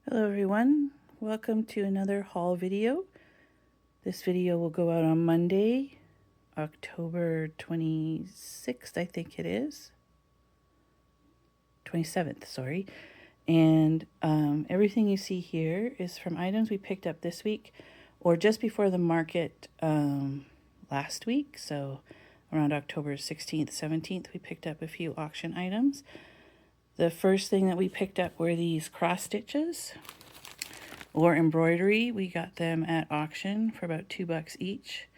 Hello everyone, welcome to another haul video. This video will go out on Monday, October 26th, I think it is. 27th, sorry. And everything you see here is from items we picked up this week or just before the market last week. So around October 16th, 17th, we picked up a few auction items. The first thing that we picked up were these cross stitches or embroidery. We got them at auction for about $2 each.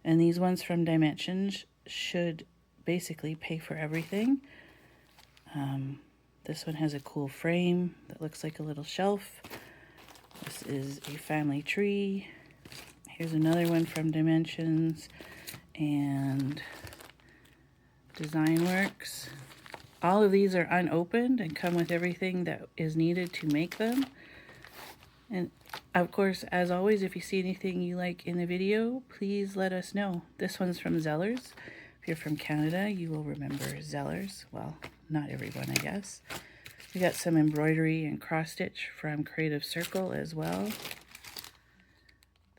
And these ones from Dimensions should basically pay for everything. This one has a cool frame that looks like a little shelf. This is a family tree. Here's another one from Dimensions and Design Works. All of these are unopened and come with everything that is needed to make them. And of course, as always, if you see anything you like in the video, please let us know. This one's from Zellers. If you're from Canada, you will remember Zellers. Well, not everyone, I guess. We got some embroidery and cross stitch from Creative Circle as well.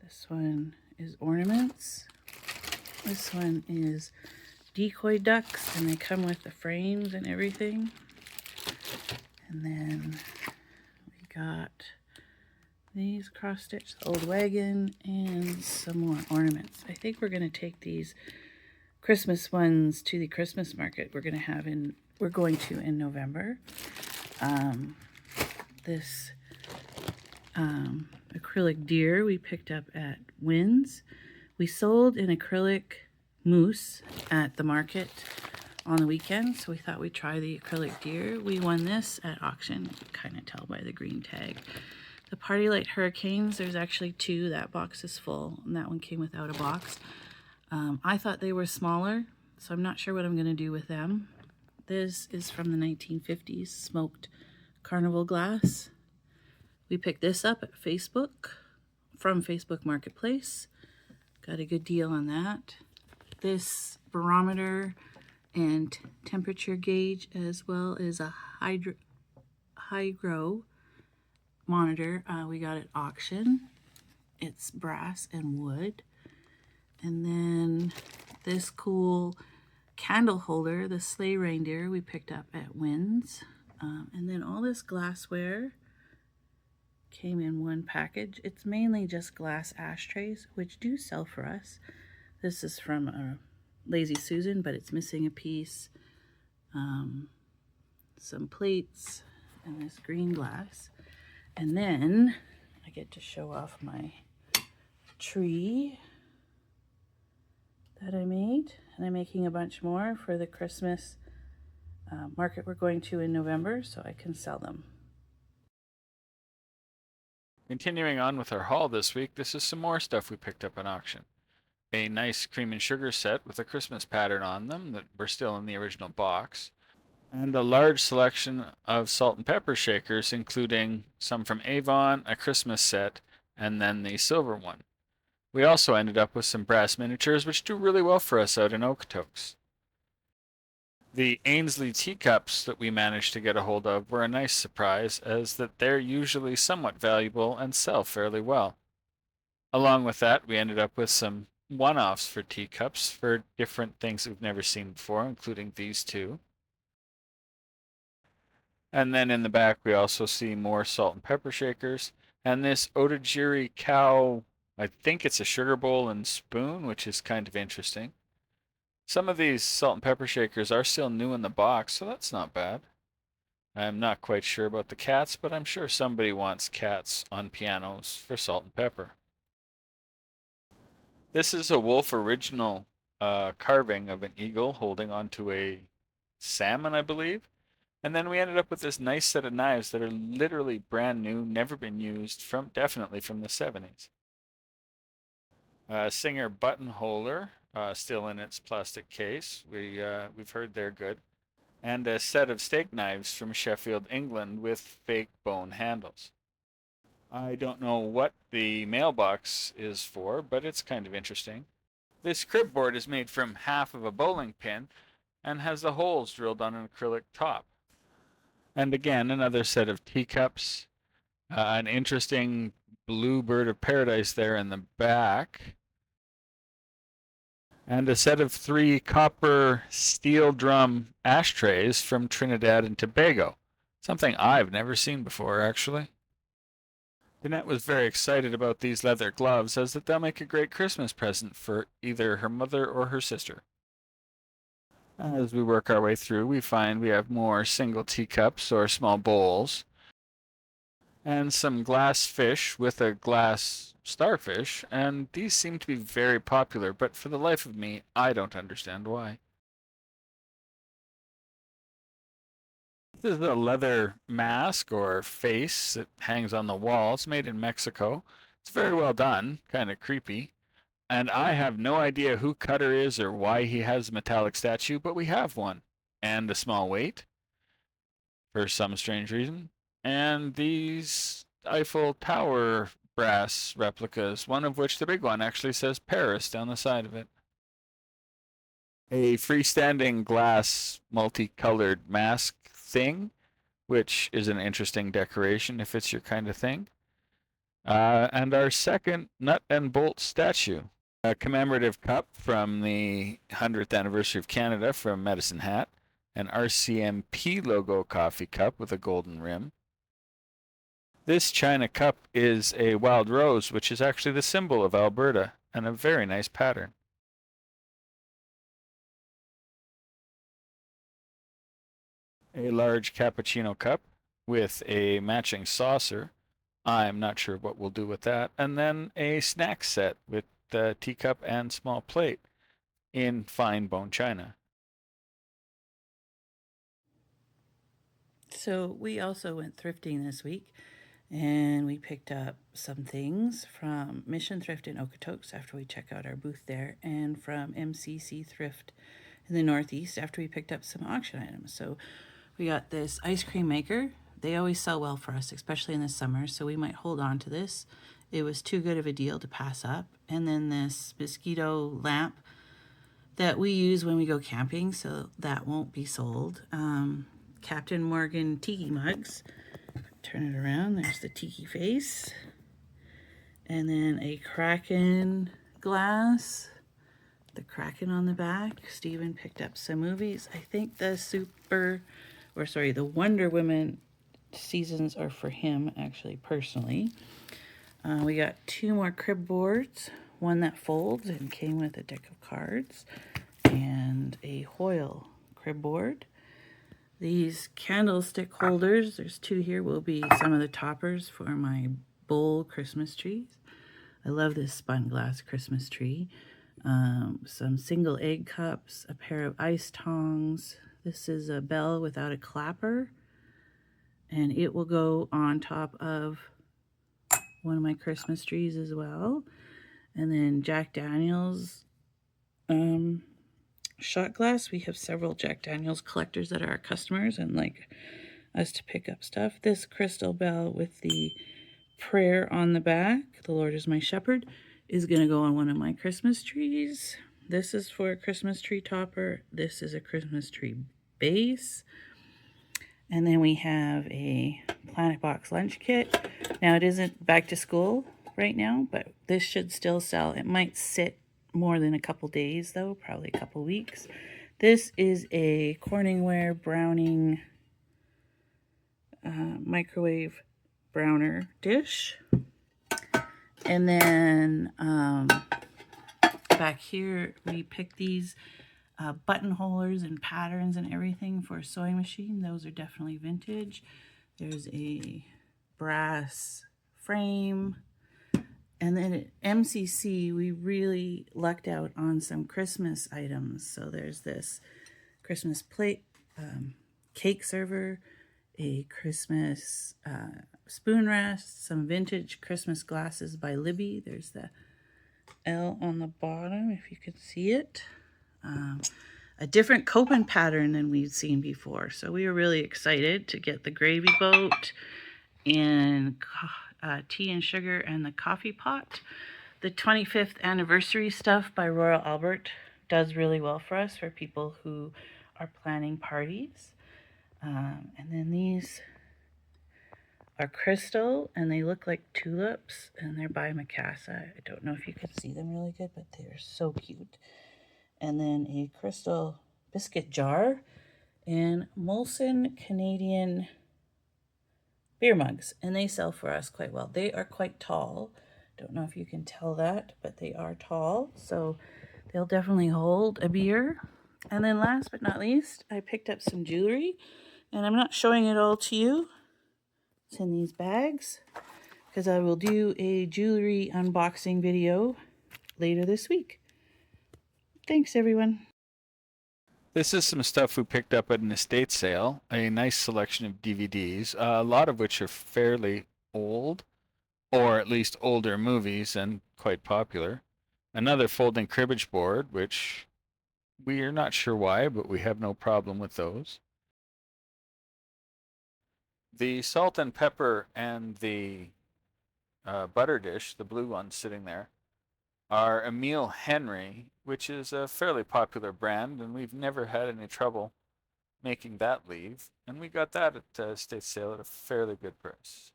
This one is ornaments. This one is decoy ducks, and they come with the frames and everything. And then we got these cross stitch, the old wagon, and some more ornaments. I think we're going to take these Christmas ones to the Christmas market we're going to in November. This acrylic deer we picked up at Wynn's. We sold an acrylic moose at the market on the weekend, so we thought we'd try the acrylic deer. We won this at auction. You can kind of tell by the green tag. The Party Light Hurricanes, there's actually two. That box is full, and that one came without a box. I thought they were smaller, so I'm not sure what I'm going to do with them. This is from the 1950s, smoked carnival glass. We picked this up at Facebook, from Facebook Marketplace. Got a good deal on that. This barometer and temperature gauge, as well as a hydro monitor, we got at auction. It's brass and wood. And then this cool candle holder, the sleigh reindeer, we picked up at Wynn's. And then all this glassware came in one package. It's mainly just glass ashtrays, which do sell for us. This is from Lazy Susan, but it's missing a piece. Some plates and this green glass. And then I get to show off my tree that I made. And I'm making a bunch more for the Christmas market we're going to in November, so I can sell them. Continuing on with our haul this week, this is some more stuff we picked up at auction. A nice cream and sugar set with a Christmas pattern on them that were still in the original box. And a large selection of salt and pepper shakers, including some from Avon, a Christmas set, and then the silver one. We also ended up with some brass miniatures, which do really well for us out in Okotoks. The Ainsley teacups that we managed to get a hold of were a nice surprise, as that they're usually somewhat valuable and sell fairly well. Along with that, we ended up with some one-offs for teacups for different things we've never seen before, including these two. And then in the back, we also see more salt and pepper shakers, and this Otajiri cow, I think it's a sugar bowl and spoon, which is kind of interesting. Some of these salt and pepper shakers are still new in the box, so that's not bad. I'm not quite sure about the cats, but I'm sure somebody wants cats on pianos for salt and pepper. This is a Wolf original carving of an eagle holding onto a salmon, I believe. And then we ended up with this nice set of knives that are literally brand new, never been used, definitely from the 70s. Singer button holder, still in its plastic case. We've heard they're good. And a set of steak knives from Sheffield, England, with fake bone handles. I don't know what the mailbox is for, but it's kind of interesting. This crib board is made from half of a bowling pin and has the holes drilled on an acrylic top. And again, another set of teacups, An interesting blue bird of paradise there in the back. And a set of 3 copper steel drum ashtrays from Trinidad and Tobago. Something I've never seen before, actually. Jeanette was very excited about these leather gloves, as that they'll make a great Christmas present for either her mother or her sister. As we work our way through, we find we have more single teacups or small bowls, and some glass fish with a glass starfish, and these seem to be very popular, but for the life of me, I don't understand why. This is a leather mask or face that hangs on the wall. It's made in Mexico. It's very well done, kind of creepy. And I have no idea who Cutter is or why he has a metallic statue, but we have one. And a small weight, for some strange reason. And these Eiffel Tower brass replicas, one of which, the big one, actually says Paris down the side of it. A freestanding glass multicolored mask thing, which is an interesting decoration if it's your kind of thing. And our second nut and bolt statue, a commemorative cup from the 100th anniversary of Canada from Medicine Hat, an RCMP logo coffee cup with a golden rim. This china cup is a wild rose, which is actually the symbol of Alberta, and a very nice pattern. A large cappuccino cup with a matching saucer. I'm not sure what we'll do with that. And then a snack set with the teacup and small plate in fine bone china. So we also went thrifting this week, and we picked up some things from Mission Thrift in Okotoks after we check out our booth there, and from MCC Thrift in the Northeast after we picked up some auction items. So we got this ice cream maker. They always sell well for us, especially in the summer, so we might hold on to this. It was too good of a deal to pass up. And then this mosquito lamp that we use when we go camping, so that won't be sold. Captain Morgan tiki mugs. Turn it around. There's the tiki face. And then a Kraken glass. The Kraken on the back. Steven picked up some movies. I think the Wonder Woman seasons are for him, actually, personally. We got 2 more crib boards. One that folds and came with a deck of cards. And a Hoyle crib board. These candlestick holders, there's 2 here, will be some of the toppers for my bowl Christmas trees. I love this spun glass Christmas tree. Some single egg cups, a pair of ice tongs. This is a bell without a clapper, and it will go on top of one of my Christmas trees as well. And then Jack Daniels shot glass. We have several Jack Daniels collectors that are our customers and like us to pick up stuff. This crystal bell with the prayer on the back, the Lord is my shepherd, is going to go on one of my Christmas trees. This is for a Christmas tree topper. This is a Christmas tree base. And then we have a Planet Box lunch kit. Now it isn't back to school right now, but this should still sell. It might sit more than a couple days though, probably a couple weeks. This is a Corningware browning microwave browner dish. And then back here we picked these buttonholers and patterns and everything for a sewing machine. Those are definitely vintage. There's a brass frame. And then at MCC, we really lucked out on some Christmas items. So there's this Christmas plate, cake server, a Christmas spoon rest, some vintage Christmas glasses by Libby. There's the L on the bottom, if you can see it. A different coping pattern than we'd seen before. So we were really excited to get the gravy boat and tea and sugar and the coffee pot. The 25th anniversary stuff by Royal Albert does really well for us, for people who are planning parties. And then these are crystal, and they look like tulips, and they're by Mikasa. I don't know if you can see them really good, but they're so cute. And then a crystal biscuit jar and Molson Canadian beer mugs, and they sell for us quite well. They are quite tall. Don't know if you can tell that, but they are tall, so they'll definitely hold a beer. And then last but not least, I picked up some jewelry, and I'm not showing it all to you. It's in these bags because I will do a jewelry unboxing video later this week. Thanks, everyone. This is some stuff we picked up at an estate sale, a nice selection of DVDs, a lot of which are fairly old, or at least older movies and quite popular. Another folding cribbage board, which we are not sure why, but we have no problem with those. The salt and pepper and the butter dish, the blue one sitting there, are Emile Henry, which is a fairly popular brand, and we've never had any trouble making that leave. And we got that at estate sale at a fairly good price.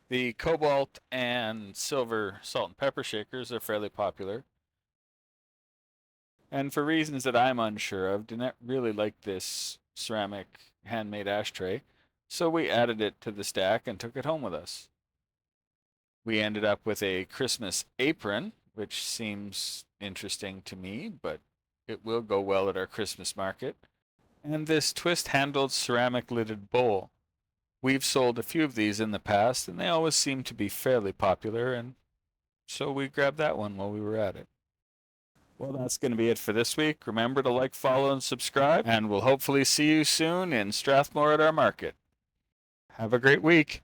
The cobalt and silver salt and pepper shakers are fairly popular. And for reasons that I'm unsure of, do not really like this ceramic handmade ashtray, so we added it to the stack and took it home with us. We ended up with a Christmas apron, which seems interesting to me, but it will go well at our Christmas market. And this twist-handled ceramic lidded bowl. We've sold a few of these in the past, and they always seem to be fairly popular, and so we grabbed that one while we were at it. Well, that's going to be it for this week. Remember to like, follow, and subscribe, and we'll hopefully see you soon in Strathmore at our market. Have a great week.